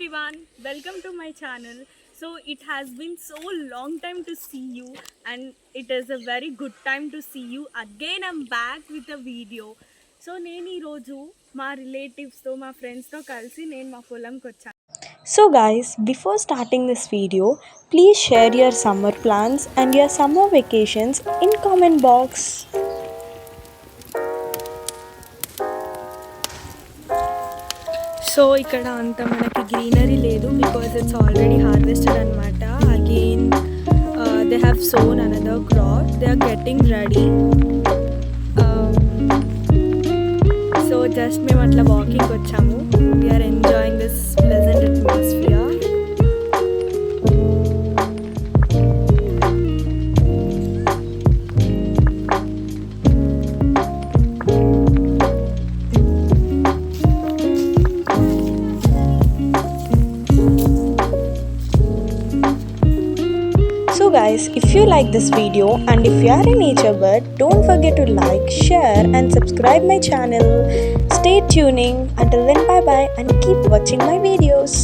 everyone, welcome to my channel. So it has been so long time to see you and it is a very good time to see you again. I'm back with a video. So నేను ఈరోజు మా రిలేటివ్స్తో మా ఫ్రెండ్స్తో కలిసి నేను మా పొలంకి వచ్చాను. So guys, before starting this video, please share your summer plans and your summer vacations in comment box. So ఇక్కడ అంత మనకి గ్రీనరీ లేదు బికాజ్ ఇట్స్ ఆల్రెడీ హార్వెస్టెడ్ అనమాట. Again they have sown another crop, they are getting ready. So just మేము అట్లా walking వచ్చాము. We are enjoying this pleasant atmosphere. So guys, if you like this video and if you are a nature bird, don't forget to like, share and subscribe my channel. Stay tuning. Until then, bye bye and keep watching my videos.